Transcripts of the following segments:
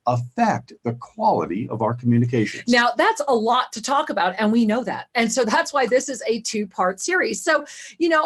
affect the quality of our communications. Now, that's a lot to talk about, and we know that. And so that's why this is a two-part series. So,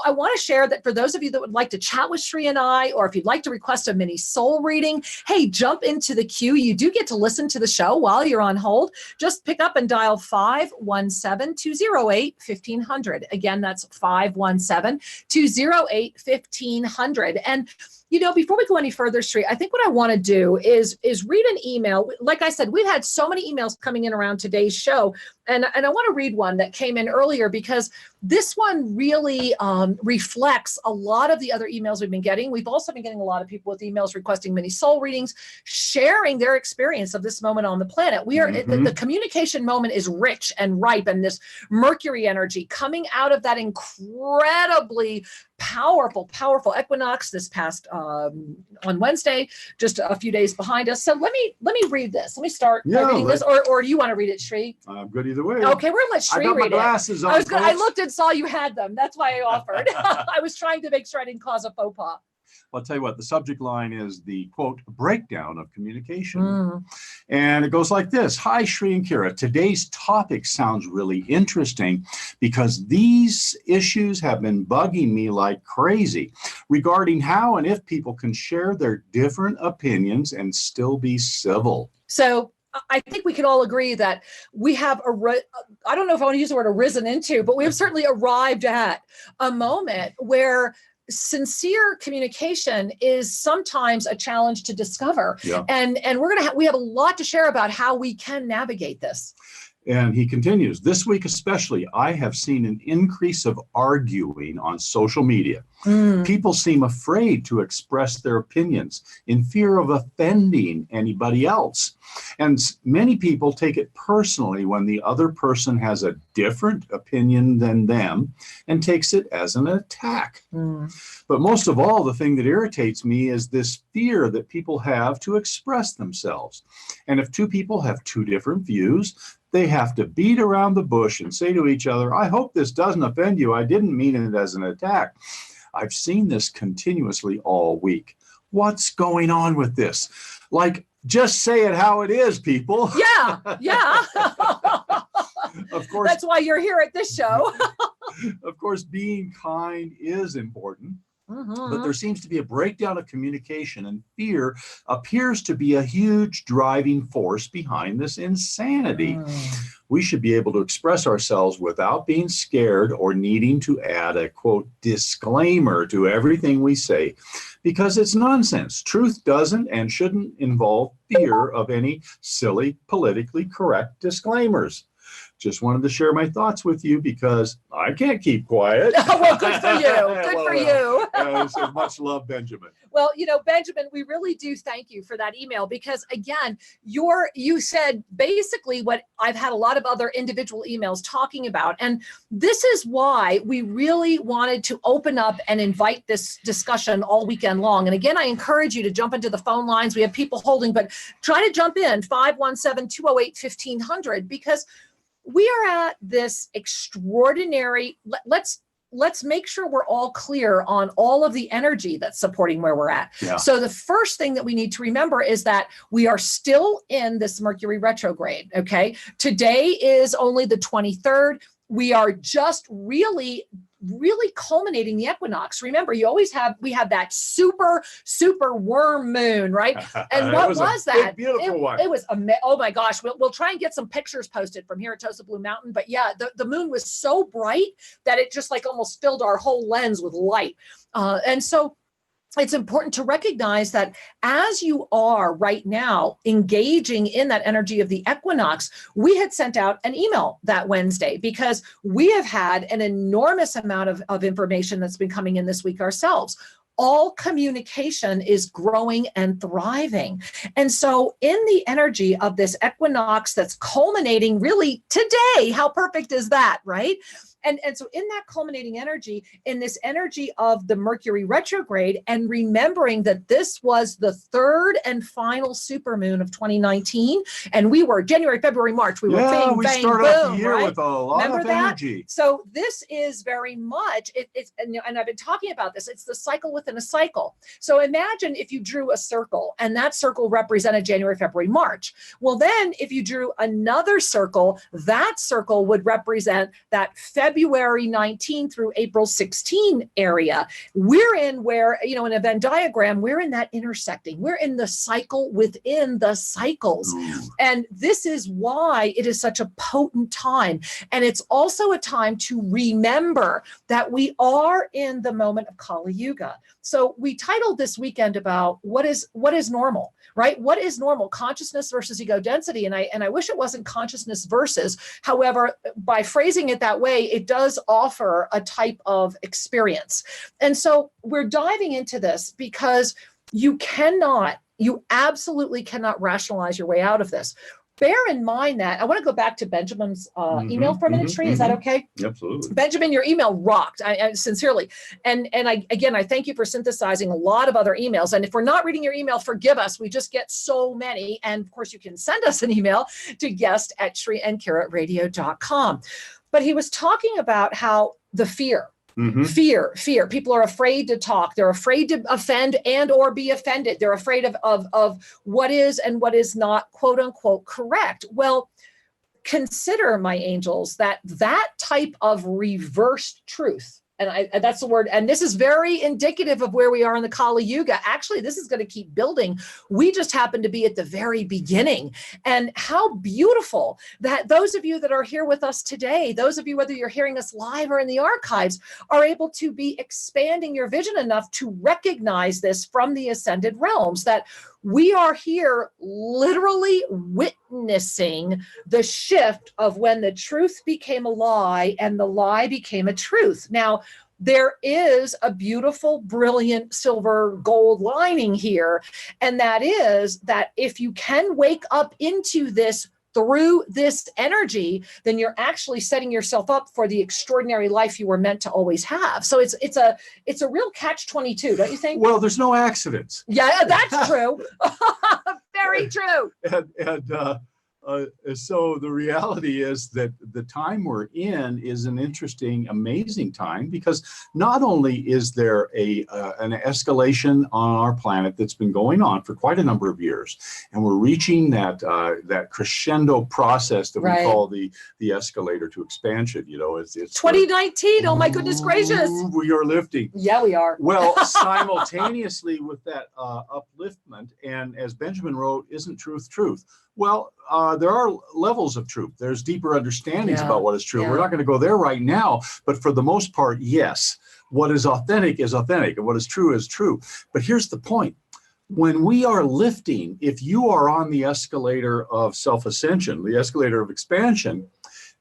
I want to share that for those of you that would like to chat with Sri and I, or if you'd like to request a mini soul reading, hey, jump into the queue. You do get to listen to the show while you're on hold. Just pick up and dial 517-208-1500. Again, that's 517-208-1500. And before we go any further, Sri, I think what I want to do is read an email. Like I said, we've had so many emails coming in around today's show. And I want to read one that came in earlier because this one really reflects a lot of the other emails we've been getting. We've also been getting a lot of people with emails requesting mini soul readings, sharing their experience of this moment on the planet. We are the communication moment is rich and ripe, and this Mercury energy coming out of that incredibly powerful equinox this past on Wednesday, just a few days behind us. So let me read this. Let me start by reading this, or do you want to read it, Sri? I'm good either way. Okay, we're gonna let Sri read it. Glasses on, I looked and saw you had them. That's why I offered. I was trying to make sure I didn't cause a faux pas. Well, I'll tell you what, the subject line is the, quote, breakdown of communication. And it goes like this. Hi, Sri and Kira. Today's topic sounds really interesting because these issues have been bugging me like crazy regarding how and if people can share their different opinions and still be civil. So I think we can all agree that we have, I don't know if I want to use the word arisen into, but we have certainly arrived at a moment where sincere communication is sometimes a challenge to discover. Yeah. And we have a lot to share about how we can navigate this. And he continues, this week especially, I have seen an increase of arguing on social media. People seem afraid to express their opinions in fear of offending anybody else. And many people take it personally when the other person has a different opinion than them and takes it as an attack. But most of all, the thing that irritates me is this fear that people have to express themselves. And if two people have two different views, they have to beat around the bush and say to each other, I hope this doesn't offend you. I didn't mean it as an attack. I've seen this continuously all week. What's going on with this? Like, just say it how it is, people. Yeah. Of course. That's why you're here at this show. Of course, being kind is important. But there seems to be a breakdown of communication, and fear appears to be a huge driving force behind this insanity. We should be able to express ourselves without being scared or needing to add a, quote, disclaimer to everything we say, because it's nonsense. Truth doesn't and shouldn't involve fear of any silly, politically correct disclaimers. Just wanted to share my thoughts with you because I can't keep quiet. Well, good for you. Good for you. So much love, Benjamin. Well, Benjamin, we really do thank you for that email because, again, you said basically what I've had a lot of other individual emails talking about. And this is why we really wanted to open up and invite this discussion all weekend long. And again, I encourage you to jump into the phone lines. We have people holding, but try to jump in 517-208-1500 because we are at this extraordinary, let's make sure we're all clear on all of the energy that's supporting where we're at. Yeah. So the first thing that we need to remember is that we are still in this Mercury retrograde, okay? Today is only the 23rd. We are just really culminating the equinox. Remember, we have that super worm moon, right? And what was that? Beautiful one. It was oh my gosh. We'll try and get some pictures posted from here at Tosa Blue Mountain. But yeah, the moon was so bright that it just like almost filled our whole lens with light. And so it's important to recognize that as you are right now engaging in that energy of the equinox, we had sent out an email that Wednesday because we have had an enormous amount of information that's been coming in this week ourselves. All communication is growing and thriving. And so in the energy of this equinox that's culminating really today, how perfect is that, right? And so in that culminating energy, in this energy of the Mercury retrograde, and remembering that this was the third and final supermoon of 2019, and we were January, February, March, we were bang, we bang, start boom, off the year right? with a lot Remember of that? energy. So this is very much, and I've been talking about this, it's the cycle within a cycle. So imagine if you drew a circle, and that circle represented January, February, March. Well, then if you drew another circle, that circle would represent that February 19 through April 16 area. We're in where, in a Venn diagram, we're in that intersecting. We're in the cycle within the cycles. And this is why it is such a potent time. And it's also a time to remember that we are in the moment of Kali Yuga. So we titled this weekend about what is normal, right? What is normal? Consciousness versus ego density. And I wish it wasn't consciousness versus. However, by phrasing it that way, it does offer a type of experience. And so we're diving into this because you absolutely cannot rationalize your way out of this. Bear in mind that I want to go back to Benjamin's email for a minute, Sri. Is that okay? Absolutely. Benjamin, your email rocked. I sincerely. And I thank you for synthesizing a lot of other emails. And if we're not reading your email, forgive us. We just get so many. And of course, you can send us an email to guest@SriandKiraRadio.com. But he was talking about how the fear. Fear. People are afraid to talk. They're afraid to offend and or be offended. They're afraid of what is and what is not, quote unquote, correct. Well, consider, my angels, that type of reversed truth, and that's the word, and this is very indicative of where we are in the Kali Yuga. Actually, this is going to keep building. We just happen to be at the very beginning. And how beautiful that those of you that are here with us today, those of you, whether you're hearing us live or in the archives, are able to be expanding your vision enough to recognize this from the ascended realms, that we are here literally witnessing the shift of when the truth became a lie and the lie became a truth. Now, there is a beautiful, brilliant silver gold lining here. And that is that if you can wake up into this through this energy, then you're actually setting yourself up for the extraordinary life you were meant to always have. So it's a real catch-22, don't you think? Well, there's no accidents. Yeah, that's true. Very true. So the reality is that the time we're in is an interesting, amazing time, because not only is there an escalation on our planet that's been going on for quite a number of years, and we're reaching that crescendo process that we call the escalator to expansion. It's 2019. Oh my goodness gracious! We are lifting. Yeah, we are. Well, simultaneously with that upliftment, and as Benjamin wrote, isn't truth truth? Well, there are levels of truth. There's deeper understandings about what is true. We're not going to go there right now, but for the most part, yes. What is authentic, and what is true. But here's the point. When we are lifting, if you are on the escalator of self-ascension, the escalator of expansion,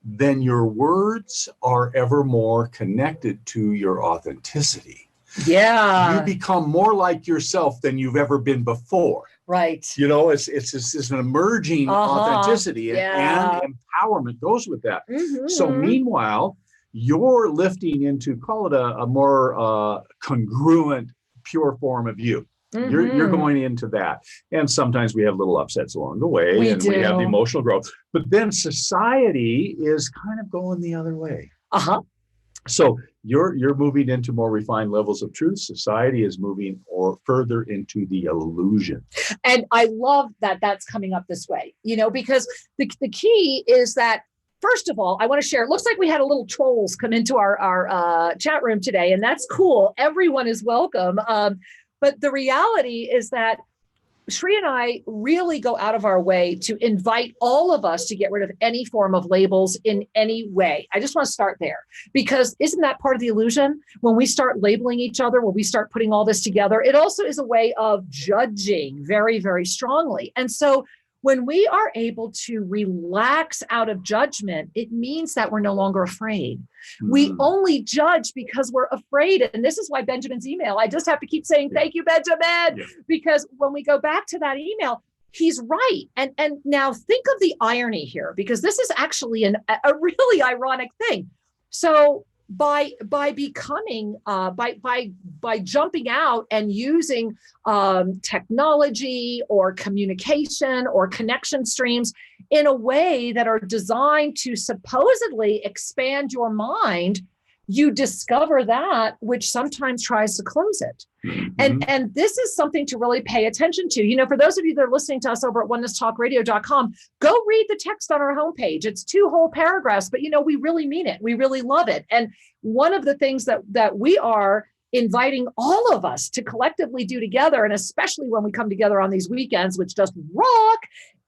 then your words are ever more connected to your authenticity. Yeah. You become more like yourself than you've ever been before. Right. It's an emerging authenticity and empowerment goes with that. So meanwhile, you're lifting into, call it a more congruent, pure form of you. You're going into that. And sometimes we have little upsets along the way, we have the emotional growth. But then society is kind of going the other way. So you're moving into more refined levels of truth. Society is moving further into the illusion. And I love that that's coming up this way, because the key is that, first of all, I want to share, it looks like we had a little trolls come into our chat room today, and that's cool. Everyone is welcome. But the reality is that Sri and I really go out of our way to invite all of us to get rid of any form of labels in any way. I just want to start there, because isn't that part of the illusion? When we start labeling each other, when we start putting all this together, it also is a way of judging very, very strongly. And so when we are able to relax out of judgment, it means that we're no longer afraid. We only judge because we're afraid. And this is why Benjamin's email, I just have to keep saying, thank you, Benjamin, because when we go back to that email, he's right. And now think of the irony here, because this is actually a really ironic thing. So by becoming by jumping out and using technology or communication or connection streams in a way that are designed to supposedly expand your mind, you discover that which sometimes tries to close it. Mm-hmm. And this is something to really pay attention to. You know, for those of you that are listening to us over at onenesstalkradio.com, go read the text on our homepage. It's 2 whole paragraphs, but you know, we really mean it. We really love it. And one of the things that we are inviting all of us to collectively do together, and especially when we come together on these weekends, which just rock,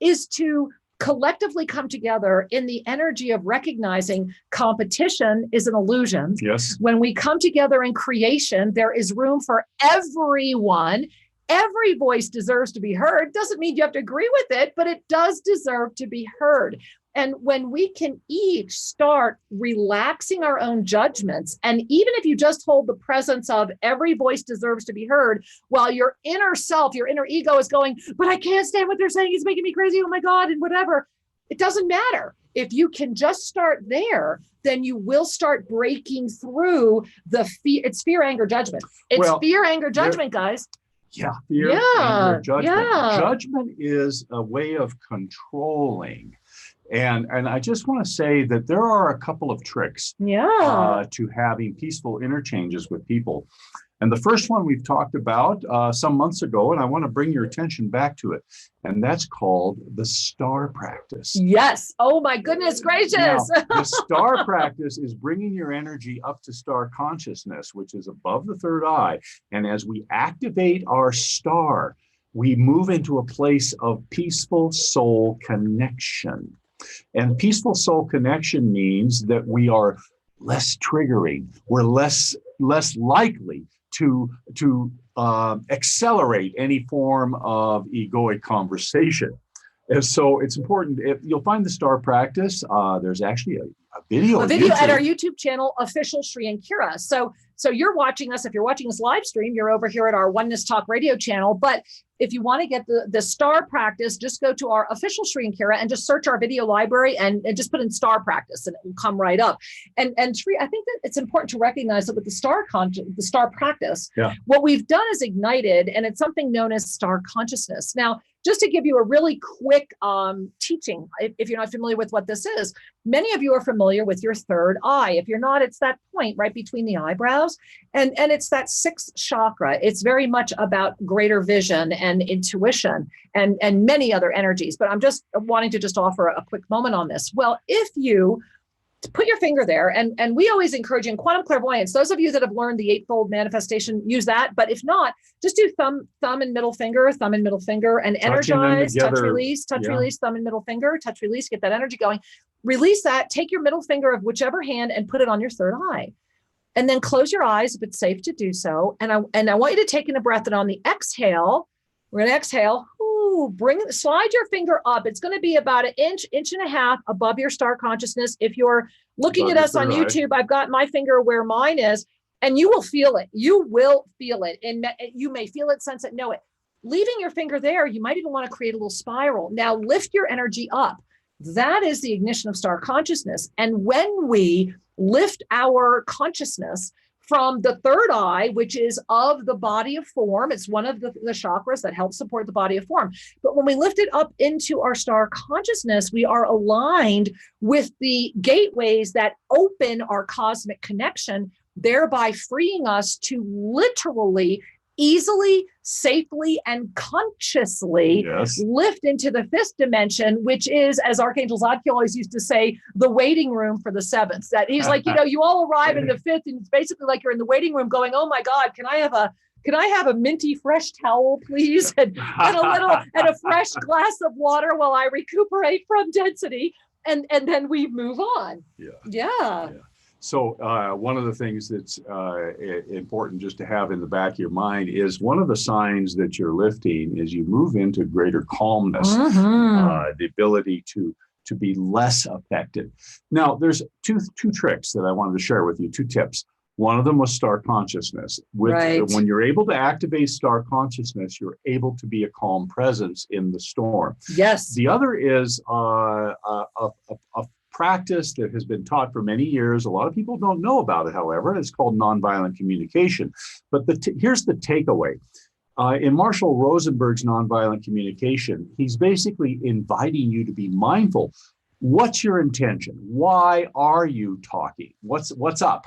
is to collectively come together in the energy of recognizing competition is an illusion. Yes. When we come together in creation, there is room for everyone. Every voice deserves to be heard. Doesn't mean you have to agree with it, but it does deserve to be heard. And when we can each start relaxing our own judgments, and even if you just hold the presence of every voice deserves to be heard, while your inner self, your inner ego is going, but I can't stand what they're saying, it's making me crazy, oh my God, and whatever, it doesn't matter. If you can just start there, then you will start breaking through the fear. It's fear, anger, judgment. It's fear, anger, judgment, guys. Yeah, fear, anger, judgment. Judgment is a way of controlling. And I just want to say that there are a couple of tricks to having peaceful interchanges with people. And the first one we've talked about some months ago, and I want to bring your attention back to it. And that's called the star practice. Yes. Oh, my goodness gracious. Now, the star practice is bringing your energy up to star consciousness, which is above the third eye. And as we activate our star, we move into a place of peaceful soul connection. And peaceful soul connection means that we are less triggering. We're less likely to accelerate any form of egoic conversation. And so it's important. If you'll find the star practice, there's actually a video at our YouTube channel, Official Sri and Kira. So you're watching us. If you're watching us live stream, you're over here at our Oneness Talk Radio channel. But if you want to get the star practice, just go to our Official Sri and Kira and just search our video library and just put in star practice, and it will come right up. And Sri, I think that it's important to recognize that with the star practice, what we've done is ignited, and it's something known as star consciousness. Now, just to give you a really quick teaching, if you're not familiar with what this is, many of you are familiar with your third eye. If you're not, it's that point right between the eyebrows, and it's that 6th chakra. It's very much about greater vision and intuition and many other energies. But I'm just wanting to just offer a quick moment on this. Well, if you put your finger there, and we always encourage you in quantum clairvoyance, those of you that have learned the 8-fold manifestation, use that. But if not, just do thumb and middle finger, and energize, touch, release, thumb and middle finger, touch, release, get that energy going. Release that, take your middle finger of whichever hand and put it on your third eye. And then close your eyes if it's safe to do so. And I want you to take in a breath, and on the exhale, we're going to exhale. Slide your finger up. It's going to be about an inch and a half above your star consciousness. If you're looking at us on YouTube, I've got my finger where mine is, and you will feel it. You will feel it. And you may feel it, sense it, know it. Leaving your finger there, you might even want to create a little spiral. Now lift your energy up. That is the ignition of star consciousness. And when we lift our consciousness from the third eye, which is of the body of form, it's one of the chakras that helps support the body of form. But when we lift it up into our star consciousness, we are aligned with the gateways that open our cosmic connection, thereby freeing us to literally, easily, safely, and consciously lift into the 5th dimension, which is, as Archangel Zadkiel always used to say, the waiting room for the 7th. That he's like, you all arrive in the 5th, and it's basically like you're in the waiting room going, oh my God, can I have a minty fresh towel, please? And a fresh glass of water while I recuperate from density. And then we move on. Yeah. So one of the things that's important just to have in the back of your mind is one of the signs that you're lifting is you move into greater calmness, the ability to be less affected. Now, there's two tricks that I wanted to share with you, 2 tips. One of them was star consciousness. When you're able to activate star consciousness, you're able to be a calm presence in the storm. Yes. The other is a practice that has been taught for many years. A lot of people don't know about it, however. It's called nonviolent communication. But here's the takeaway. In Marshall Rosenberg's nonviolent communication, he's basically inviting you to be mindful. What's your intention? Why are you talking? What's up?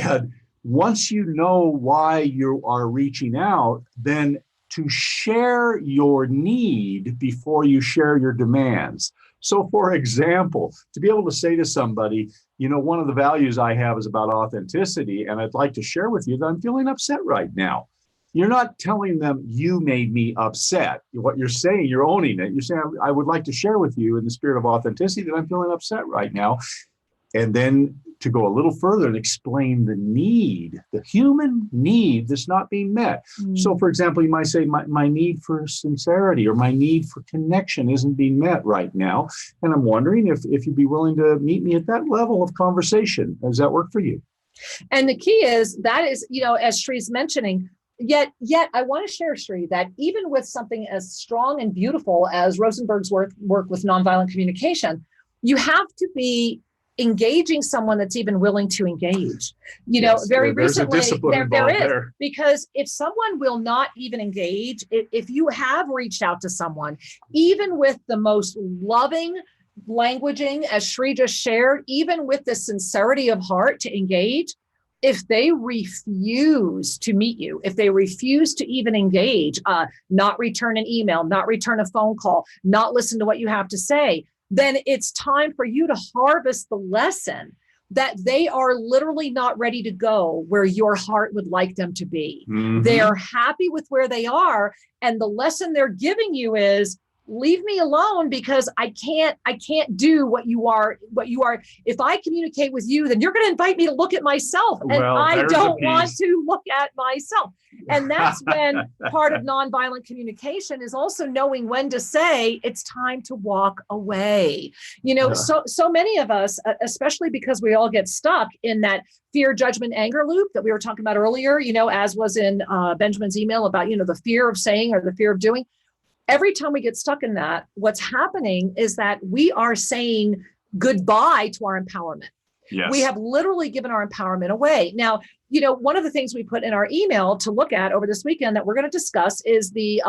And once you know why you are reaching out, then to share your need before you share your demands. So for example, to be able to say to somebody, you know, one of the values I have is about authenticity, and I'd like to share with you that I'm feeling upset right now. You're not telling them you made me upset. What you're saying, you're owning it. You're saying, I would like to share with you in the spirit of authenticity that I'm feeling upset right now. And then to go a little further and explain the need, the human need that's not being met. So for example, you might say, my need for sincerity or my need for connection isn't being met right now. And I'm wondering if you'd be willing to meet me at that level of conversation. Does that work for you? And the key is, that is, you know, as Shree's mentioning, Yet I want to share, Shree, that even with something as strong and beautiful as Rosenberg's work with nonviolent communication, you have to be engaging someone that's even willing to engage. You know, very recently, there is, because if someone will not even engage, if you have reached out to someone, even with the most loving languaging, as Shree just shared, even with the sincerity of heart to engage, if they refuse to meet you, if they refuse to even engage, not return an email, not return a phone call, not listen to what you have to say, then it's time for you to harvest the lesson that they are literally not ready to go where your heart would like them to be. They are happy with where they are. And the lesson they're giving you is, leave me alone, because I can't do what you are. If I communicate with you, then you're going to invite me to look at myself. And I don't want to look at myself. And that's when part of nonviolent communication is also knowing when to say it's time to walk away. You know, so many of us, especially because we all get stuck in that fear, judgment, anger loop that we were talking about earlier, you know, as was in Benjamin's email about, you know, the fear of saying or the fear of doing. Every time we get stuck in that, what's happening is that we are saying goodbye to our empowerment. Yes. We have literally given our empowerment away. Now, you know, one of the things we put in our email to look at over this weekend that we're going to discuss is the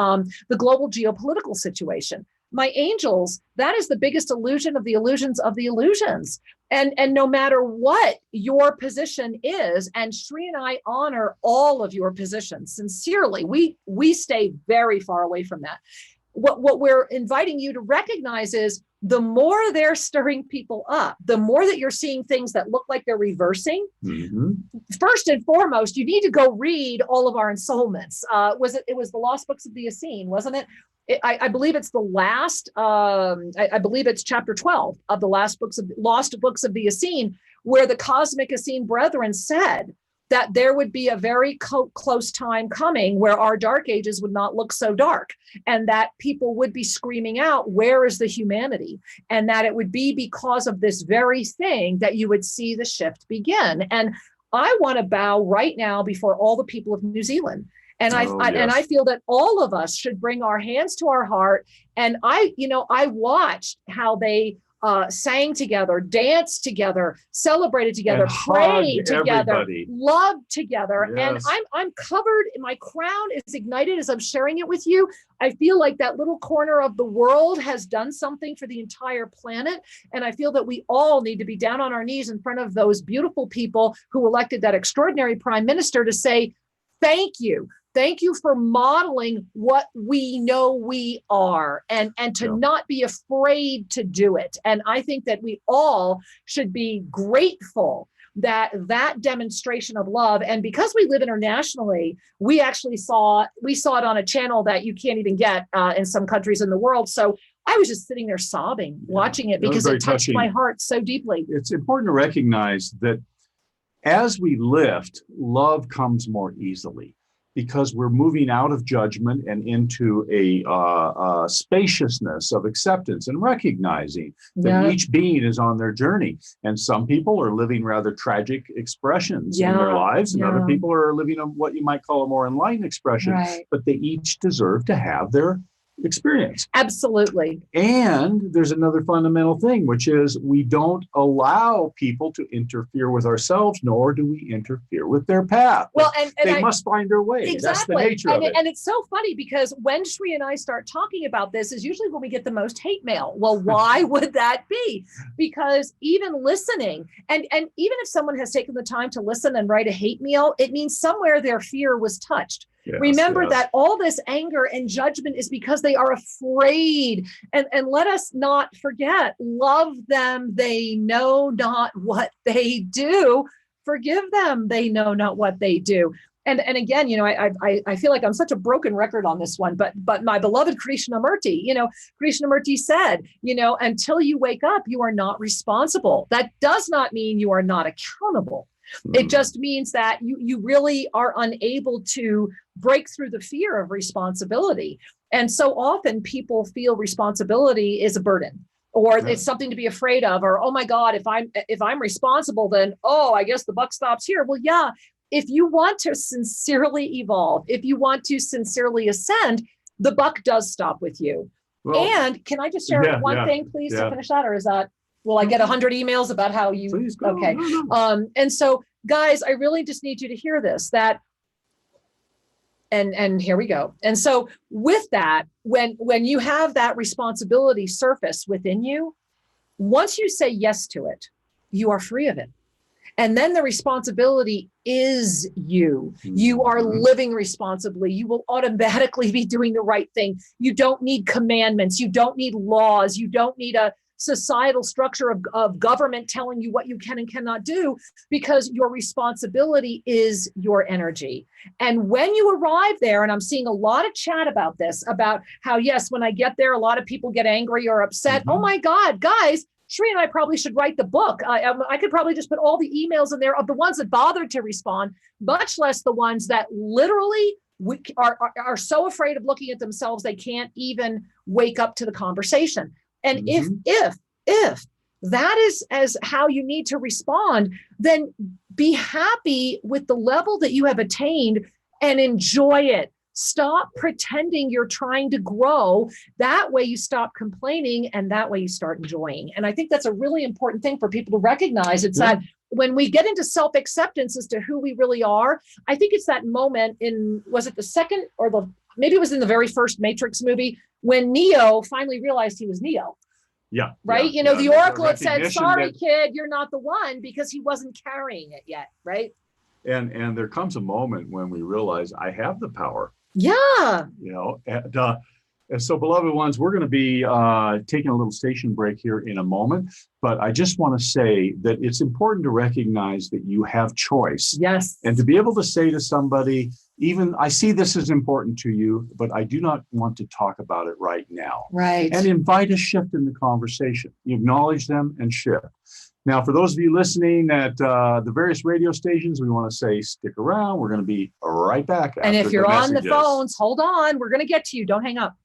global geopolitical situation. My angels, that is the biggest illusion of the illusions of the illusions. And no matter what your position is, and Shree and I honor all of your positions sincerely, we stay very far away from that. What we're inviting you to recognize is, the more they're stirring people up, the more that you're seeing things that look like they're reversing. First and foremost, you need to go read all of our ensoulments. It was the Lost Books of the Essene, wasn't it? I believe it's the last, I believe it's chapter 12 of the Lost Books of the Essene, where the cosmic Essene brethren said that there would be a very close time coming where our dark ages would not look so dark, and that people would be screaming out, where is the humanity? And that it would be because of this very thing that you would see the shift begin. And I want to bow right now before all the people of New Zealand. And I feel that all of us should bring our hands to our heart. And I watched how they sang together, danced together, celebrated together, prayed together, loved together. Yes. And I'm covered, my crown is ignited as I'm sharing it with you. I feel like that little corner of the world has done something for the entire planet. And I feel that we all need to be down on our knees in front of those beautiful people who elected that extraordinary prime minister to say, thank you. Thank you for modeling what we know we are, and to not be afraid to do it. And I think that we all should be grateful that demonstration of love. And because we live internationally, we actually saw it on a channel that you can't even get in some countries in the world. So I was just sitting there sobbing, watching it, because it touched my heart so deeply. It's important to recognize that as we lift, love comes more easily, because we're moving out of judgment and into a spaciousness of acceptance and recognizing that each being is on their journey. And some people are living rather tragic expressions in their lives, and other people are living what you might call a more enlightened expression. Right. But they each deserve to have their experience. Absolutely. And there's another fundamental thing, which is we don't allow people to interfere with ourselves, nor do we interfere with their path. Well, and they must find their way. Exactly. That's the nature of it. And it's so funny because when Sri and I start talking about this is usually when we get the most hate mail. Well, why would that be? Because even listening, and even if someone has taken the time to listen and write a hate mail, it means somewhere their fear was touched. Yes, remember that all this anger and judgment is because they are afraid. And let us not forget, love them. They know not what they do. Forgive them. They know not what they do. And again, I feel like I'm such a broken record on this one, but my beloved Krishnamurti, Krishnamurti said, until you wake up, you are not responsible. That does not mean you are not accountable. It just means that you really are unable to break through the fear of responsibility. And so often people feel responsibility is a burden, or it's something to be afraid of, or, oh my God, if I'm responsible, then, I guess the buck stops here. Well, yeah, if you want to sincerely evolve, if you want to sincerely ascend, the buck does stop with you. Well, and can I just share one thing, please, to finish that? Or is that, will I get 100 emails about how you, please go. Okay. No. And so guys, I really just need you to hear this, that, and here we go. And so with that, when you have that responsibility surface within you, once you say yes to it, you are free of it. And then the responsibility is you. You are living responsibly. You will automatically be doing the right thing. You don't need commandments. You don't need laws. You don't need a societal structure of government telling you what you can and cannot do, because your responsibility is your energy. And when you arrive there, and I'm seeing a lot of chat about this, about how, yes, when I get there, a lot of people get angry or upset. Oh my God, guys, Sri and I probably should write the book. I could probably just put all the emails in there of the ones that bothered to respond, much less the ones that literally are so afraid of looking at themselves they can't even wake up to the conversation. And if that is as how you need to respond, then be happy with the level that you have attained and enjoy it. Stop pretending you're trying to grow. That way you stop complaining, and that way you start enjoying. And I think that's a really important thing for people to recognize. It's that when we get into self-acceptance as to who we really are, I think it's that moment in, was it the second or maybe it was in the very first Matrix movie, when Neo finally realized he was Neo. Yeah. Right. Yeah, the Oracle had said, sorry, kid, you're not the one, because he wasn't carrying it yet. Right. And there comes a moment when we realize I have the power. Yeah. And so, beloved ones, we're going to be taking a little station break here in a moment. But I just want to say that it's important to recognize that you have choice. Yes. And to be able to say to somebody, even, I see this is important to you, but I do not want to talk about it right now. Right. And invite a shift in the conversation. You acknowledge them and shift. Now, for those of you listening at the various radio stations, we want to say stick around. We're going to be right back. And if you're on the phones, hold on. We're going to get to you. Don't hang up.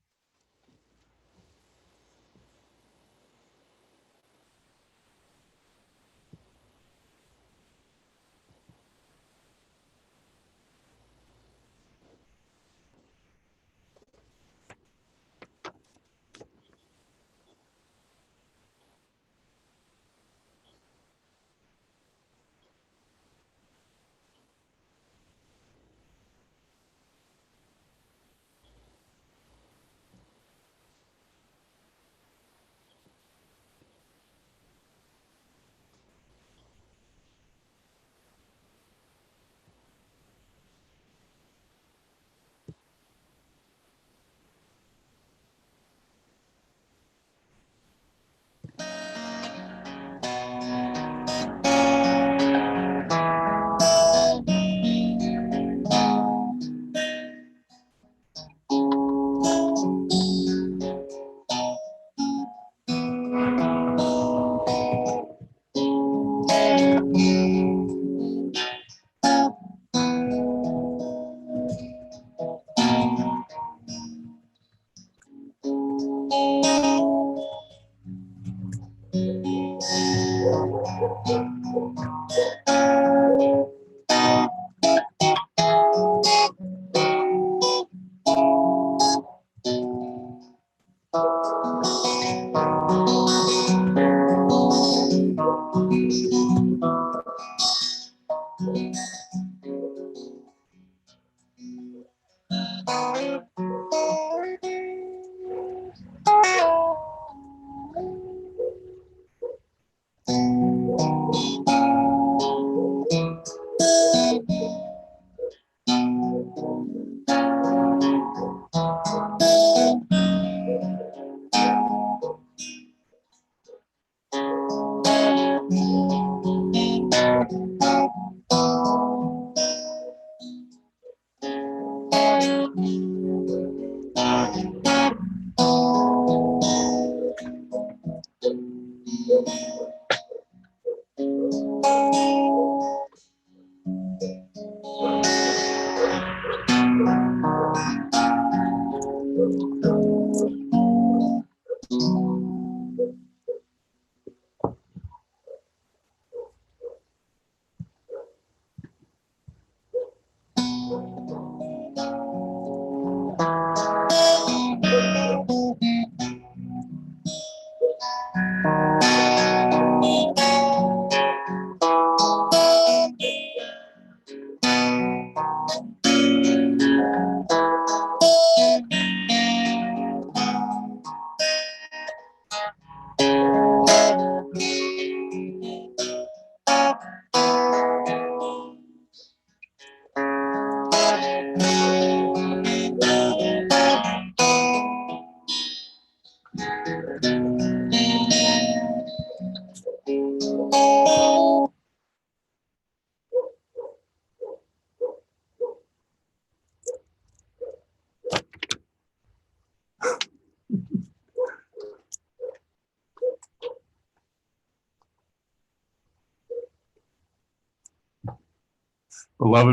Beloved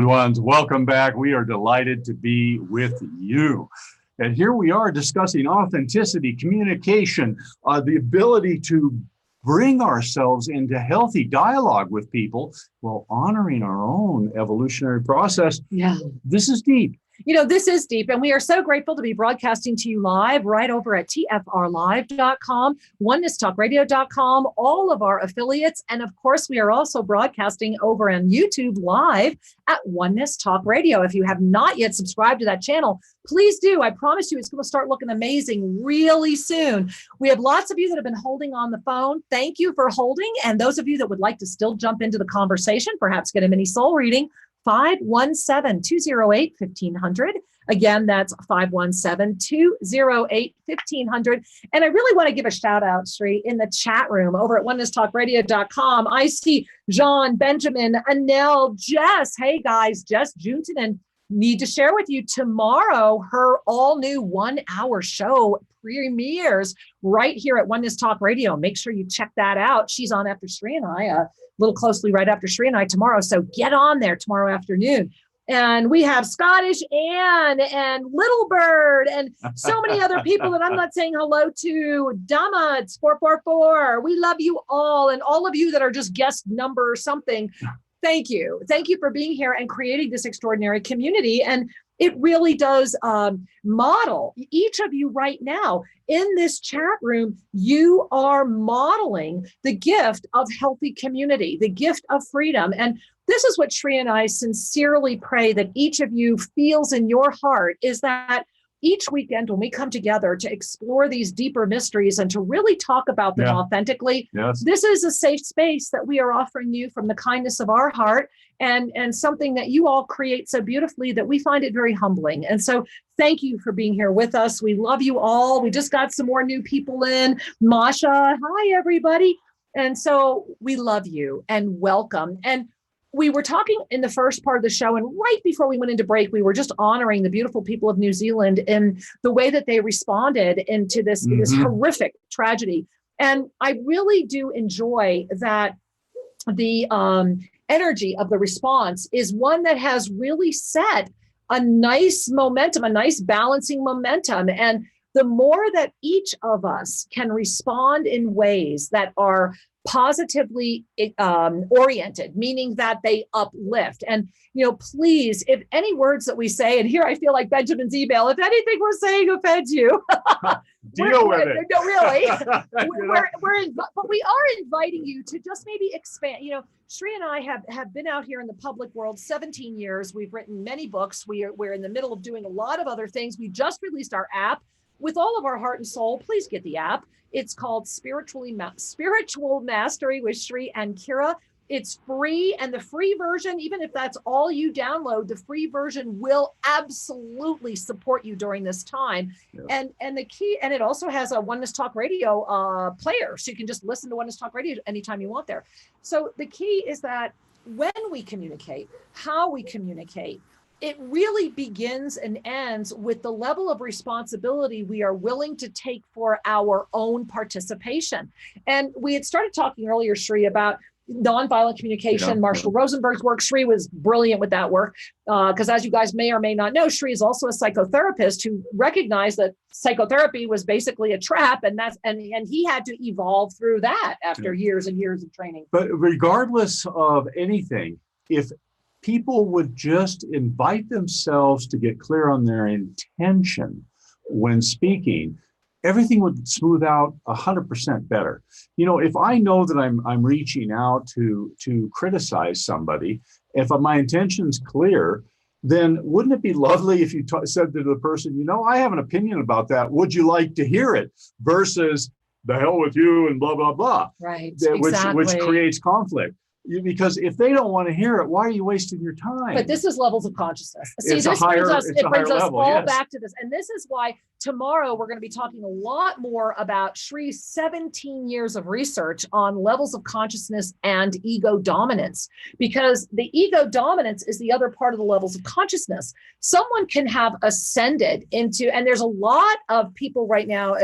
ones, welcome back. We are delighted to be with you. And here we are discussing authenticity, communication, the ability to bring ourselves into healthy dialogue with people while honoring our own evolutionary process. Yeah. This is deep. You know, this is deep, and we are so grateful to be broadcasting to you live right over at tfrlive.com, onenesstalkradio.com, all of our affiliates. And of course, we are also broadcasting over on YouTube live at Oneness Talk Radio. If you have not yet subscribed to that channel, please do. I promise you, it's going to start looking amazing really soon. We have lots of you that have been holding on the phone. Thank you for holding. And those of you that would like to still jump into the conversation, perhaps get a mini soul reading, 517-208-1500. Again, that's 517-208-1500. And I really want to give a shout out, Sri, in the chat room over at onenesstalkradio.com. I see John, Benjamin, Anel, Jess. Hey guys, Jess Juntanen. Need to share with you tomorrow, her all new 1 hour show premieres right here at Oneness Talk Radio. Make sure you check that out. She's on after Sri and I, a little closely right after Sri and I tomorrow. So get on there tomorrow afternoon. And we have Scottish Ann and Little Bird and so many other people that I'm not saying hello to. Dama, 444. We love you all. And all of you that are just guest number something. Thank you. Thank you for being here and creating this extraordinary community. And it really does model each of you right now in this chat room. You are modeling the gift of healthy community, the gift of freedom. And this is what Sri and I sincerely pray that each of you feels in your heart, is that each weekend when we come together to explore these deeper mysteries and to really talk about them authentically, this is a safe space that we are offering you from the kindness of our heart, and something that you all create so beautifully that we find it very humbling. And so thank you for being here with us. We love you all. We just got some more new people in. Masha, hi everybody. And so we love you and welcome. And we were talking in the first part of the show, and right before we went into break, we were just honoring the beautiful people of New Zealand and the way that they responded into this, this horrific tragedy. And I really do enjoy that the energy of the response is one that has really set a nice momentum, a nice balancing momentum. And the more that each of us can respond in ways that are positively oriented, meaning that they uplift. And, you know, please, if any words that we say, and here I feel like Benjamin's email, if anything we're saying offends you, deal with it. No, really. But we are inviting you to just maybe expand. You know, Sri and I have been out here in the public world 17 years. We've written many books. We're in the middle of doing a lot of other things. We just released our app. With all of our heart and soul, please get the app. It's called Spiritual Mastery with Sri and Kira. It's free, and the free version, even if that's all you download, the free version will absolutely support you during this time. Yes. And the key, and it also has a Oneness Talk Radio player, so you can just listen to Oneness Talk Radio anytime you want there. So the key is that when we communicate, how we communicate, it really begins and ends with the level of responsibility we are willing to take for our own participation. And we had started talking earlier, Sri, about nonviolent communication, Marshall Rosenberg's work. Sri was brilliant with that work because as you guys may or may not know, Sri is also a psychotherapist who recognized that psychotherapy was basically a trap, and he had to evolve through that after years and years of training. But regardless of anything, if people would just invite themselves to get clear on their intention when speaking, everything would smooth out 100% better. You know, if I know that I'm reaching out to criticize somebody, if my intention's clear, then wouldn't it be lovely if you said to the person, you know, I have an opinion about that. Would you like to hear it? Versus the hell with you and blah, blah, blah. Right, exactly. Which creates conflict. Because if they don't want to hear it, why are you wasting your time? But this is levels of consciousness. See, It's this brings us level, all yes. back to this. And this is why tomorrow we're going to be talking a lot more about Shri's 17 years of research on levels of consciousness and ego dominance, because the ego dominance is the other part of the levels of consciousness. Someone can have ascended into, and there's a lot of people right now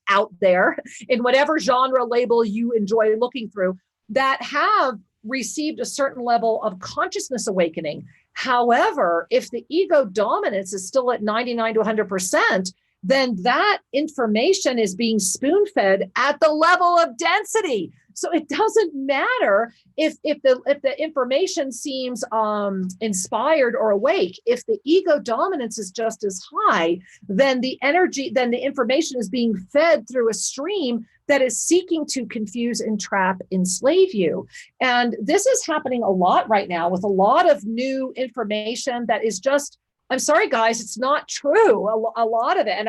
out there in whatever genre label you enjoy looking through, that have received a certain level of consciousness awakening. However, if the ego dominance is still at 99 to 100%, then that information is being spoon-fed at the level of density. So it doesn't matter if the information seems inspired or awake. If the ego dominance is just as high, then the information is being fed through a stream that is seeking to confuse, entrap, enslave you. And this is happening a lot right now with a lot of new information that is just, I'm sorry, guys, it's not true. A lot of it. And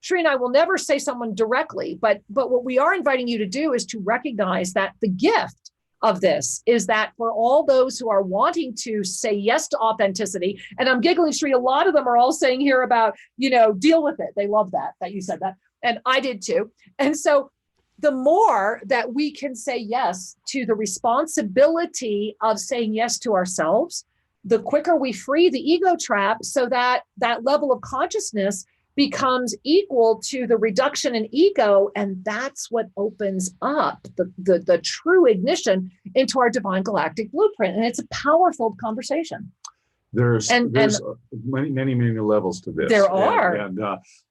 Shri and I will never say someone directly, but what we are inviting you to do is to recognize that the gift of this is that for all those who are wanting to say yes to authenticity, and I'm giggling, Shri, a lot of them are all saying here about, deal with it. They love that you said that. And I did too. And so the more that we can say yes to the responsibility of saying yes to ourselves, the quicker we free the ego trap, so that that level of consciousness becomes equal to the reduction in ego. And that's what opens up the true ignition into our divine galactic blueprint. And it's a powerful conversation. There's many levels to this. There are. And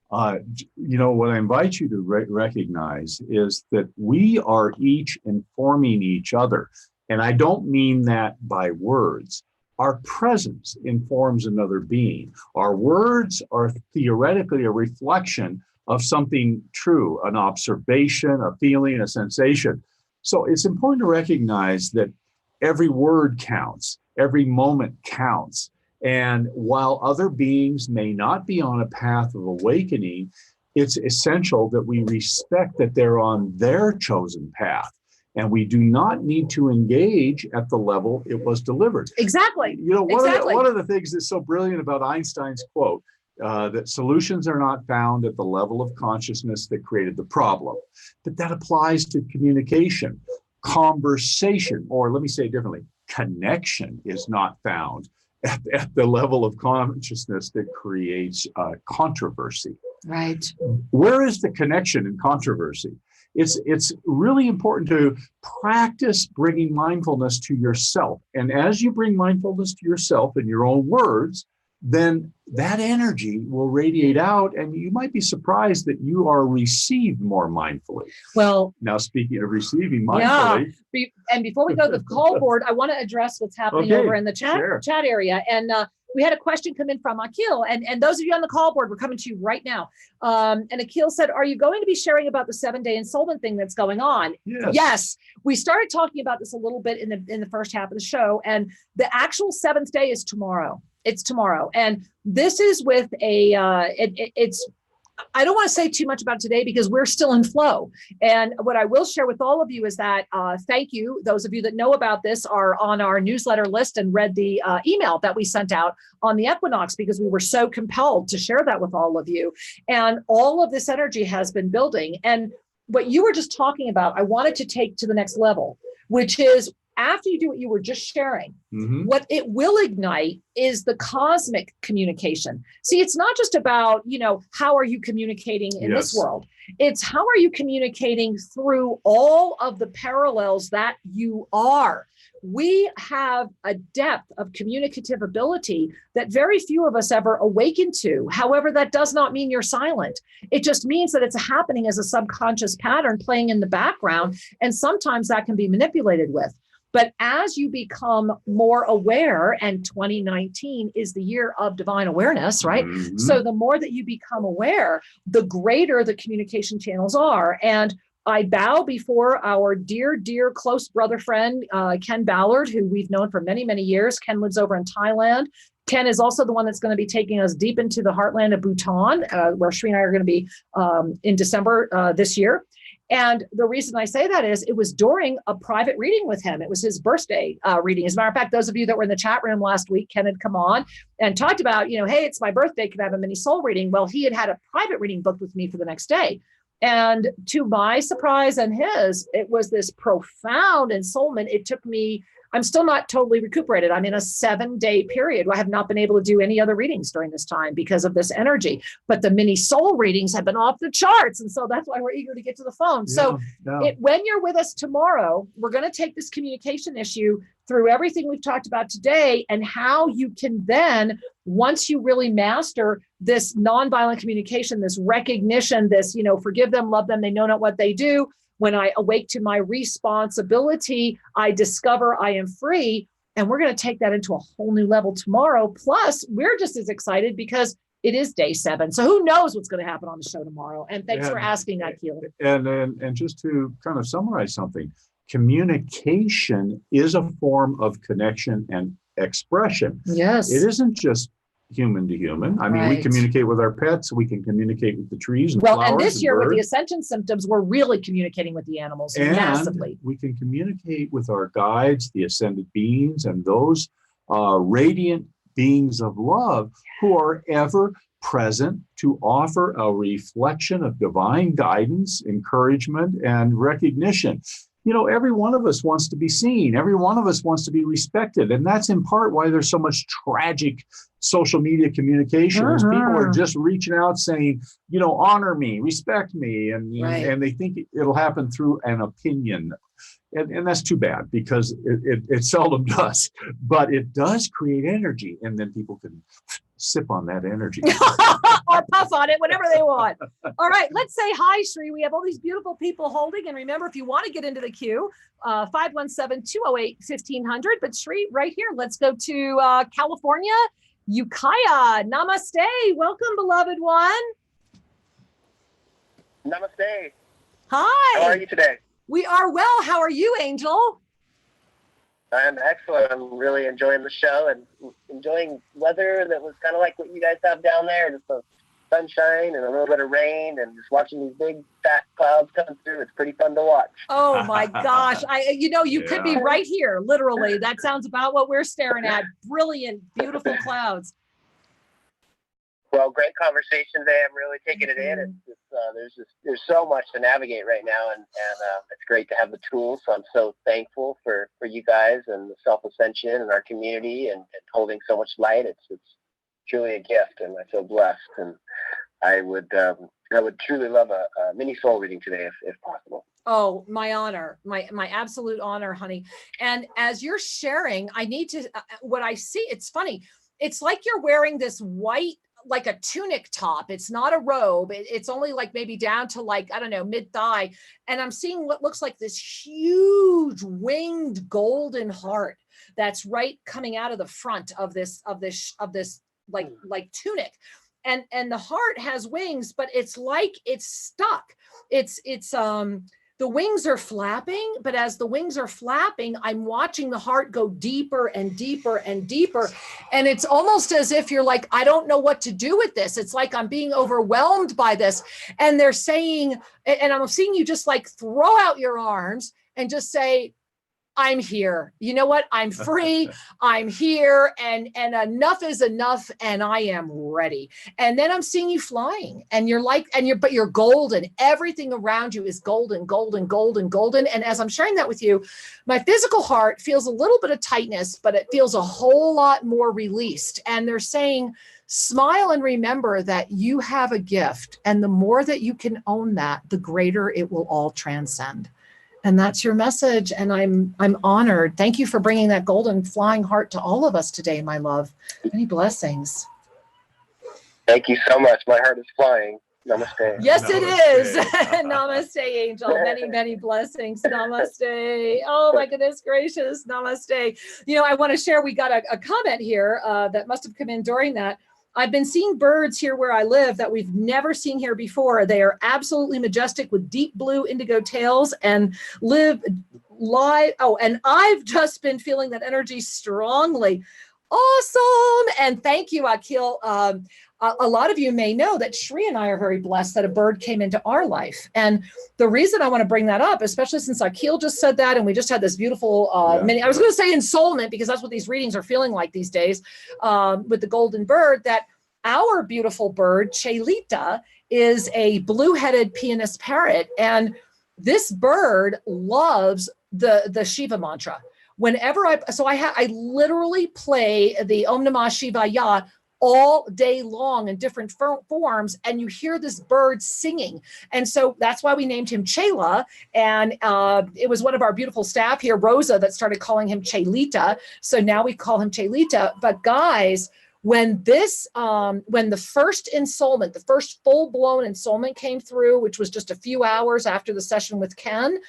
what I invite you to recognize is that we are each informing each other. And I don't mean that by words. Our presence informs another being. Our words are theoretically a reflection of something true, an observation, a feeling, a sensation. So it's important to recognize that every word counts, every moment counts. And while other beings may not be on a path of awakening, it's essential that we respect that they're on their chosen path. And we do not need to engage at the level it was delivered. Exactly. One of the things that's so brilliant about Einstein's quote, that solutions are not found at the level of consciousness that created the problem. But that applies to communication, conversation, or let me say it differently, connection is not found at the level of consciousness that creates controversy. Right. Where is the connection in controversy? It's really important to practice bringing mindfulness to yourself. And as you bring mindfulness to yourself in your own words, then that energy will radiate out, and you might be surprised that you are received more mindfully. Well, now speaking of receiving mindfully. Yeah. And before we go to the call board, I want to address what's happening over in the chat area. And we had a question come in from Akil, and those of you on the call board, we're coming to you right now. And Akil said, are you going to be sharing about the 7-day ensoulment thing that's going on? Yes. We started talking about this a little bit in the first half of the show, and the actual 7th day is tomorrow. It's tomorrow. And this is with I don't want to say too much about today because we're still in flow. And what I will share with all of you is that thank you. Those of you that know about this are on our newsletter list and read the email that we sent out on the equinox, because we were so compelled to share that with all of you. And all of this energy has been building. And what you were just talking about, I wanted to take to the next level, which is after you do what you were just sharing, what it will ignite is the cosmic communication. See, it's not just about, how are you communicating in this world? It's how are you communicating through all of the parallels that you are. We have a depth of communicative ability that very few of us ever awaken to. However, that does not mean you're silent. It just means that it's happening as a subconscious pattern playing in the background. And sometimes that can be manipulated with. But as you become more aware, and 2019 is the year of divine awareness, right? So the more that you become aware, the greater the communication channels are. And I bow before our dear, dear close brother friend, Ken Ballard, who we've known for many, many years. Ken lives over in Thailand. Ken is also the one that's going to be taking us deep into the heartland of Bhutan, where Shri and I are going to be in December this year. And the reason I say that is it was during a private reading with him. It was his birthday reading. As a matter of fact, those of you that were in the chat room last week, Ken had come on and talked about, hey, it's my birthday. Can I have a mini soul reading? Well, he had a private reading booked with me for the next day. And to my surprise and his, it was this profound ensoulment. It took me, I'm still not totally recuperated. I'm in a 7-day period. I have not been able to do any other readings during this time because of this energy. But the mini soul readings have been off the charts. And so that's why we're eager to get to the phone. When you're with us tomorrow, we're going to take this communication issue through everything we've talked about today and how you can then, once you really master this nonviolent communication, this recognition, this, forgive them, love them, they know not what they do. When I awake to my responsibility, I discover I am free. And we're going to take that into a whole new level tomorrow. Plus, we're just as excited because it is day 7. So who knows what's going to happen on the show tomorrow. And thanks for asking, Akil. And just to kind of summarize something, communication is a form of connection and expression. Yes. It isn't just human to human. I mean, we communicate with our pets. We can communicate with the trees and flowers. And this year with the Ascension symptoms, we're really communicating with the animals massively. We can communicate with our guides, the ascended beings, and those radiant beings of love who are ever present to offer a reflection of divine guidance, encouragement, and recognition. Every one of us wants to be seen. Every one of us wants to be respected. And that's in part why there's so much tragic social media communication. People are just reaching out saying, honor me, respect me. And they think it'll happen through an opinion. And that's too bad because it seldom does. But it does create energy. And then people can sip on that energy. Or puff on it, whatever they want. All right, let's say hi, Sri. We have all these beautiful people holding. And remember, if you want to get into the queue, 517-208-1500. But Sri, right here, let's go to California. Ukiah, namaste. Welcome, beloved one. Namaste. Hi. How are you today? We are well. How are you, Angel? I'm excellent. I'm really enjoying the show and enjoying weather that was kind of like what you guys have down there. Just the sunshine and a little bit of rain and just watching these big fat clouds come through. It's pretty fun to watch. Oh my gosh. You could be right here. Literally. That sounds about what we're staring at. Brilliant, beautiful clouds. Well, great conversation today. I'm really taking it in. It's just, there's so much to navigate right now, and it's great to have the tools. So I'm so thankful for you guys and the self-ascension and our community and holding so much light. It's truly a gift, and I feel blessed. And I would truly love a mini soul reading today if possible. Oh, my honor, my absolute honor, honey. And as you're sharing, I need to, what I see, it's funny. It's like you're wearing this white, like a tunic top. It's not a robe. It's only like maybe down to mid thigh. And I'm seeing what looks like this huge winged golden heart that's right coming out of the front of this like tunic. And the heart has wings, but it's like it's stuck. The wings are flapping, but as the wings are flapping, I'm watching the heart go deeper and deeper and deeper. And it's almost as if you're like, I don't know what to do with this. It's like I'm being overwhelmed by this. And they're saying, and I'm seeing you just like throw out your arms and just say, I'm here. You know what? I'm free. I'm here. And enough is enough. And I am ready. And then I'm seeing you flying and but you're golden. Everything around you is golden, golden, golden, golden. And as I'm sharing that with you, my physical heart feels a little bit of tightness, but it feels a whole lot more released. And they're saying, smile and remember that you have a gift. And the more that you can own that, the greater it will all transcend. And that's your message. And I'm honored. Thank you for bringing that golden flying heart to all of us today, my love. Many blessings. Thank you so much. My heart is flying. Namaste. Yes, Namaste. It is. Namaste, Angel. Many, many blessings. Namaste. Oh, my goodness gracious. Namaste. I want to share, we got a comment here that must have come in during that. I've been seeing birds here where I live that we've never seen here before. They are absolutely majestic with deep blue indigo tails and live live. Oh, and I've just been feeling that energy strongly. Awesome. And thank you, Akil. A lot of you may know that Shri and I are very blessed that a bird came into our life. And the reason I want to bring that up, especially since Akil just said that, and we just had this beautiful mini, I was going to say ensoulment, because that's what these readings are feeling like these days, with the golden bird, that our beautiful bird, Chelita, is a blue-headed pianist parrot. And this bird loves the Shiva mantra. Whenever I literally play the Om Namah Shivaya all day long in different forms, and you hear this bird singing. And so that's why we named him Chela. And it was one of our beautiful staff here, Rosa, that started calling him Chelita. So now we call him Chelita. But guys, when the first ensoulment, the first full-blown ensoulment came through, which was just a few hours after the session with Ken,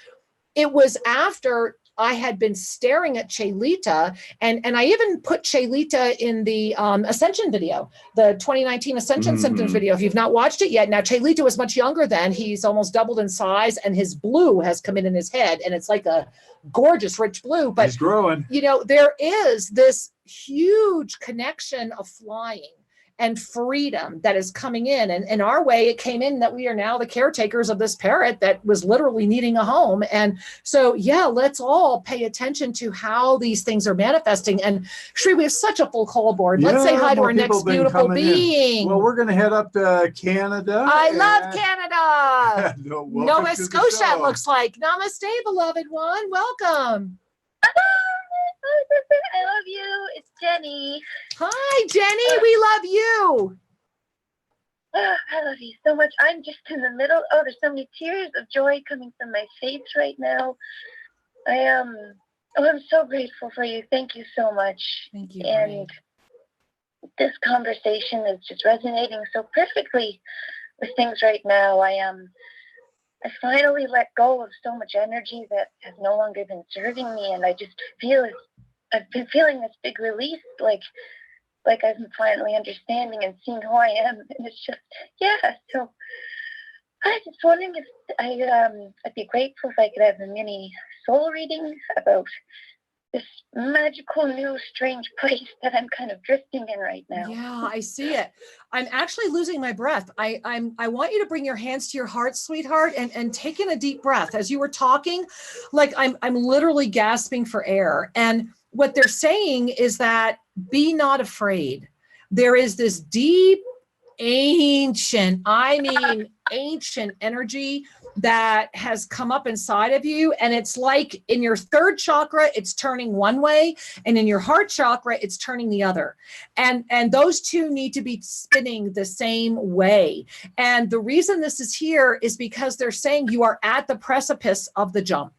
it was after I had been staring at Chelita, and I even put Chelita in the Ascension video, the 2019 Ascension Symptoms video. If you've not watched it yet, now Chelita was much younger then. He's almost doubled in size, and his blue has come in his head, and it's like a gorgeous, rich blue. But he's growing. You know, there is this huge connection of flying and freedom that is coming in. And in our way, it came in that we are now the caretakers of this parrot that was literally needing a home. And so, yeah, let's all pay attention to how these things are manifesting. And Shri, we have such a full call board. Let's say hi to our next beautiful being. Well, we're going to head up to Canada. I love Canada. Nova Scotia, it looks like. Namaste, beloved one. Welcome. I love you. It's Jenny. Hi, Jenny. We love you. I love you so much. I'm just in the middle. Oh, there's so many tears of joy coming from my face right now. I'm so grateful for you. Thank you so much. Thank you. And this conversation is just resonating so perfectly with things right now. I finally let go of so much energy that has no longer been serving me, and I just feel I've been feeling this big release, like I'm finally understanding and seeing who I am, and it's just So I was wondering if I'd be grateful if I could have a mini soul reading about this magical, new, strange place that I'm kind of drifting in right now. Yeah, I see it. I'm actually losing my breath. I want you to bring your hands to your heart, sweetheart, and take in a deep breath. As you were talking, like I'm literally gasping for air. And what they're saying is that be not afraid. There is this deep, ancient energy that has come up inside of you. And it's like in your third chakra, it's turning one way, and in your heart chakra, it's turning the other. And those two need to be spinning the same way. And the reason this is here is because they're saying you are at the precipice of the jump.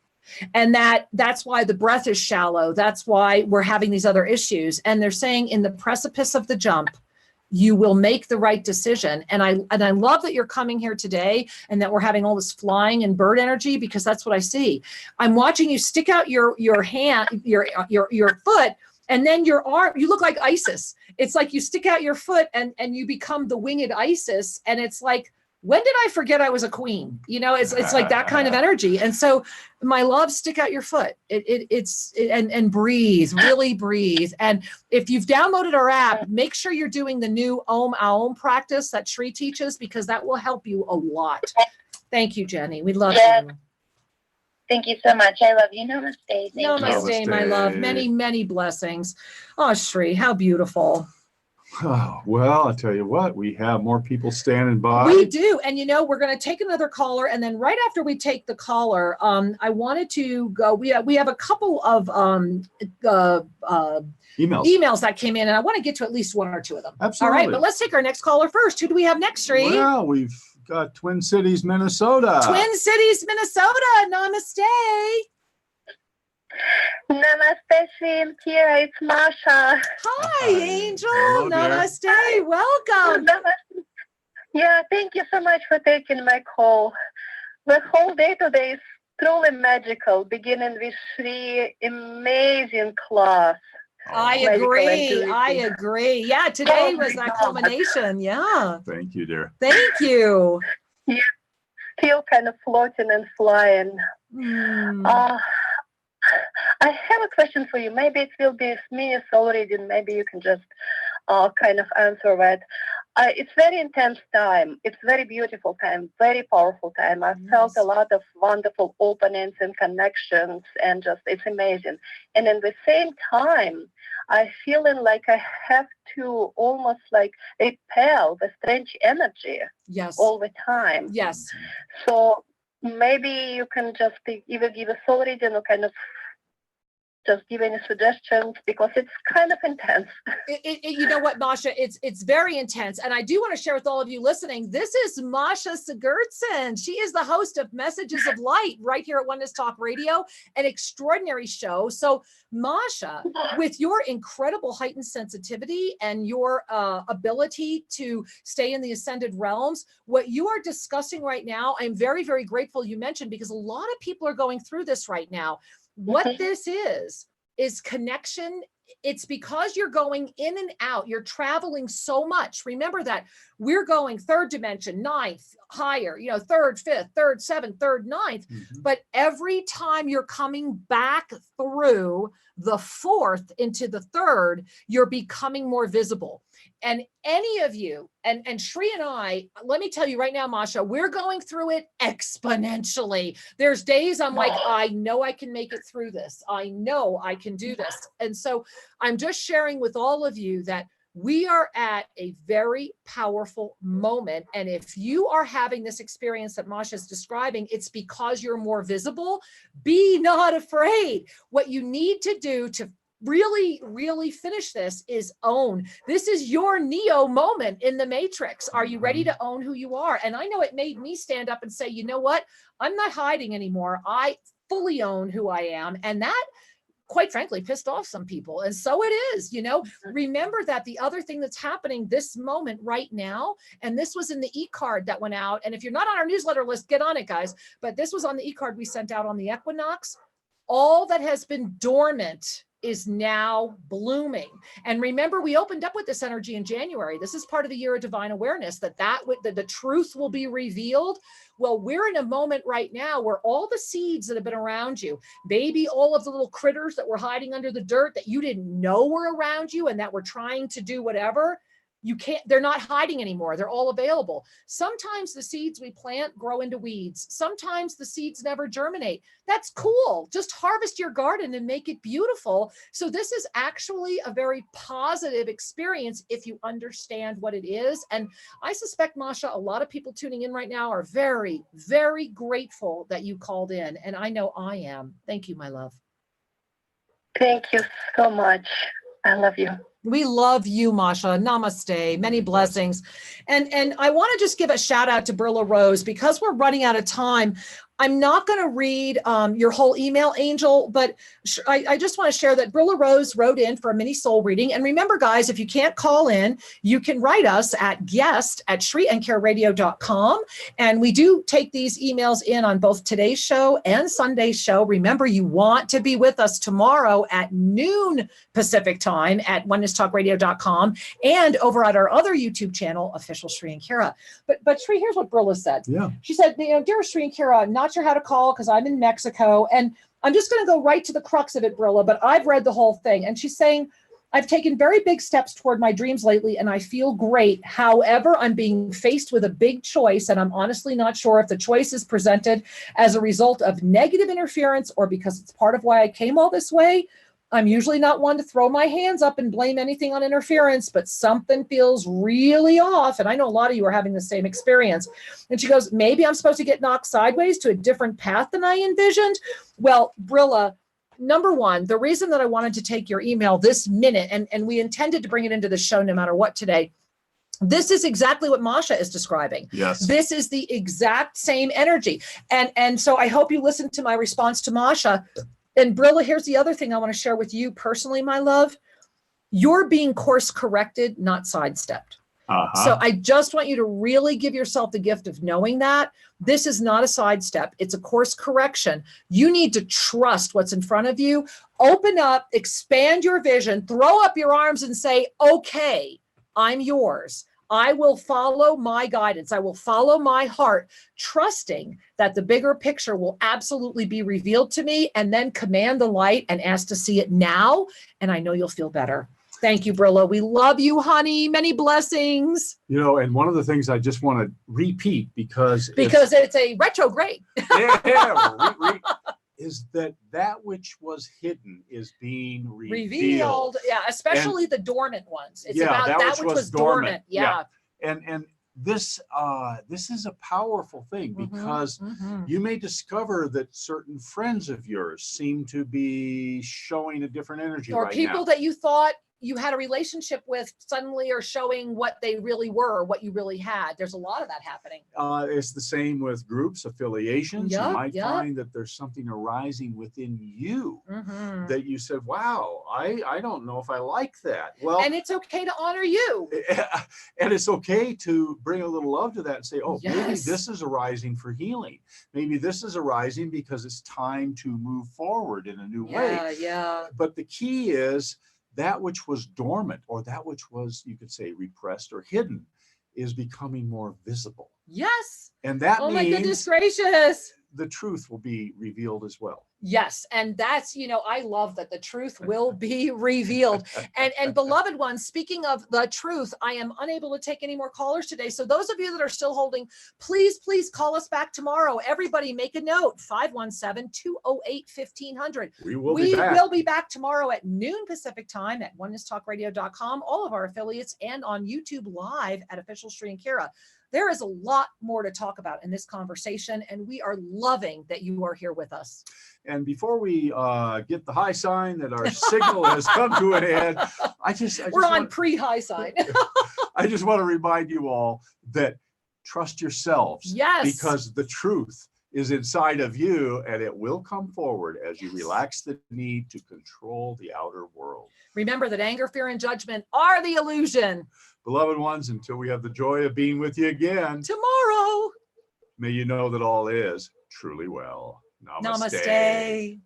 And that's why the breath is shallow. That's why we're having these other issues. And they're saying in the precipice of the jump, you will make the right decision. And I love that you're coming here today and that we're having all this flying and bird energy, because that's what I see. I'm watching you stick out your hand, your foot, and then your arm. You look like Isis. It's like you stick out your foot and you become the winged Isis. And it's like, when did I forget I was a queen? You know, it's like that kind of energy. And so, my love, stick out your foot. And breathe, really breathe. And if you've downloaded our app, make sure you're doing the new Om Aum practice that Shri teaches, because that will help you a lot. Thank you, Jenny. We love you. Thank you so much. I love you. Namaste. Namaste, my love. Many, many blessings. Oh, Shri, how beautiful. Oh, well, I tell you what, we have more people standing by. We do. And, we're going to take another caller. And then right after we take the caller, I wanted to go. We have a couple of emails that came in, and I want to get to at least one or two of them. Absolutely. All right. But let's take our next caller first. Who do we have next, Sri? Well, we've got Twin Cities, Minnesota. Twin Cities, Minnesota. Namaste. Namaste, Cynthia. It's Masha. Hi, Angel. Hello, namaste. Dear. Welcome. Namaste. Yeah, thank you so much for taking my call. The whole day today is truly magical, beginning with 3 amazing class. I agree. Yeah, today was that culmination. Yeah. Thank you, dear. Thank you. Yeah, still kind of floating and flying. I have a question for you. Maybe it will be a mini soul reading. Maybe you can just kind of answer that. It's very intense time. It's very beautiful time, very powerful time. I've felt a lot of wonderful openings and connections, and just it's amazing. And in the same time, I feeling like I have to almost like repel the strange energy all the time. Yes. So maybe you can just either give a soul reading or kind of just give any suggestions, because it's kind of intense. You know what, Masha, it's very intense. And I do want to share with all of you listening, this is Masha Sigurdsson. She is the host of Messages of Light right here at Oneness Talk Radio, an extraordinary show. So Masha, with your incredible heightened sensitivity and your ability to stay in the ascended realms, what you are discussing right now, I'm very, very grateful you mentioned, because a lot of people are going through this right now. What this is connection. It's because you're going in and out. You're traveling so much. Remember that we're going third dimension, ninth, higher, third, fifth, third, seventh, third, ninth. But every time you're coming back through the fourth into the third, you're becoming more visible. And any of you, and Shri and I, let me tell you right now, Masha, we're going through it exponentially. There's days I'm like, I know I can make it through this. I know I can do this. And so I'm just sharing with all of you that we are at a very powerful moment. And if you are having this experience that Masha is describing, it's because you're more visible. Be not afraid. What you need to do to really, really finish this is own. This is your Neo moment in the Matrix. Are you ready to own who you are? And I know it made me stand up and say, you know what? I'm not hiding anymore. I fully own who I am. And that, quite frankly, pissed off some people. And so it is, remember that the other thing that's happening this moment right now, and this was in the e-card that went out. And if you're not on our newsletter list, get on it, guys. But this was on the e-card we sent out on the equinox. All that has been dormant is now blooming. And remember, we opened up with this energy in January. This is part of the year of divine awareness, that the truth will be revealed. Well, we're in a moment right now where all the seeds that have been around you, maybe all of the little critters that were hiding under the dirt that you didn't know were around you and that were trying to do whatever, they're not hiding anymore. They're all available. Sometimes the seeds we plant grow into weeds. Sometimes the seeds never germinate. That's cool. Just harvest your garden and make it beautiful. So this is actually a very positive experience if you understand what it is. And I suspect, Masha, a lot of people tuning in right now are very, very grateful that you called in. And I know I am. Thank you, my love. Thank you so much. I love you. We love you, Masha. Namaste. Many blessings. And I want to just give a shout out to Brilla Rose, because we're running out of time. I'm not going to read your whole email, Angel, but I just want to share that Brilla Rose wrote in for a mini soul reading. And remember, guys, if you can't call in, you can write us at guest@shriandcareradio.com. And we do take these emails in on both today's show and Sunday's show. Remember, you want to be with us tomorrow at noon Pacific time at onenesstalkradio.com and over at our other YouTube channel, Official Shri and Kara. But Shri, here's what Brilla said. Yeah. She said, dear Shri and Kara, not sure how to call because I'm in Mexico. And I'm just going to go right to the crux of it, Brilla, but I've read the whole thing. And she's saying, I've taken very big steps toward my dreams lately, and I feel great. However, I'm being faced with a big choice, and I'm honestly not sure if the choice is presented as a result of negative interference or because it's part of why I came all this way. I'm usually not one to throw my hands up and blame anything on interference, but something feels really off. And I know a lot of you are having the same experience. And she goes, maybe I'm supposed to get knocked sideways to a different path than I envisioned. Well, Brilla, number one, the reason that I wanted to take your email this minute, and we intended to bring it into the show no matter what today, this is exactly what Masha is describing. Yes. This is the exact same energy. And so I hope you listened to my response to Masha. And Brilla, here's the other thing I want to share with you personally, my love. You're being course corrected, not sidestepped. So I just want you to really give yourself the gift of knowing that this is not a sidestep. It's a course correction. You need to trust what's in front of you. Open up, expand your vision, throw up your arms and say, okay, I'm yours. I will follow my guidance. I will follow my heart, trusting that the bigger picture will absolutely be revealed to me, and then command the light and ask to see it now. And I know you'll feel better. Thank you, Brillo. We love you, honey. Many blessings. You know, and one of the things I just want to repeat because it's a retrograde. Is that which was hidden is being revealed. Yeah, especially the dormant ones. It's about that which was dormant. Yeah. And this is a powerful thing, because you may discover that certain friends of yours seem to be showing a different energy or right people now. that you thought you had a relationship with suddenly are showing what they really were, or what you really had. There's a lot of that happening. It's the same with groups, affiliations. You might find that there's something arising within you that you said, wow, I don't know if I like that. Well, and it's okay to honor you. And it's okay to bring a little love to that and say, oh, maybe this is arising for healing. Maybe this is arising because it's time to move forward in a new way. But the key is, that which was dormant, or that which was, you could say, repressed or hidden, is becoming more visible. Yes. And that means, my goodness gracious, the truth will be revealed as well. Yes. And that's, I love that the truth will be revealed. And beloved ones, speaking of the truth, I am unable to take any more callers today. So those of you that are still holding, please call us back tomorrow. Everybody make a note, 517-208-1500. We will be back tomorrow at noon Pacific time at onenesstalkradio.com, all of our affiliates, and on YouTube live at Official Sri and Kira. There is a lot more to talk about in this conversation, and we are loving that you are here with us. And before we get the high sign that our signal has come to an end, we're on pre-high sign. I just want to remind you all that trust yourselves. Yes. Because the truth is inside of you, and it will come forward as you relax the need to control the outer world. Remember that anger, fear, and judgment are the illusion. Beloved ones, until we have the joy of being with you again tomorrow, may you know that all is truly well. Namaste. Namaste.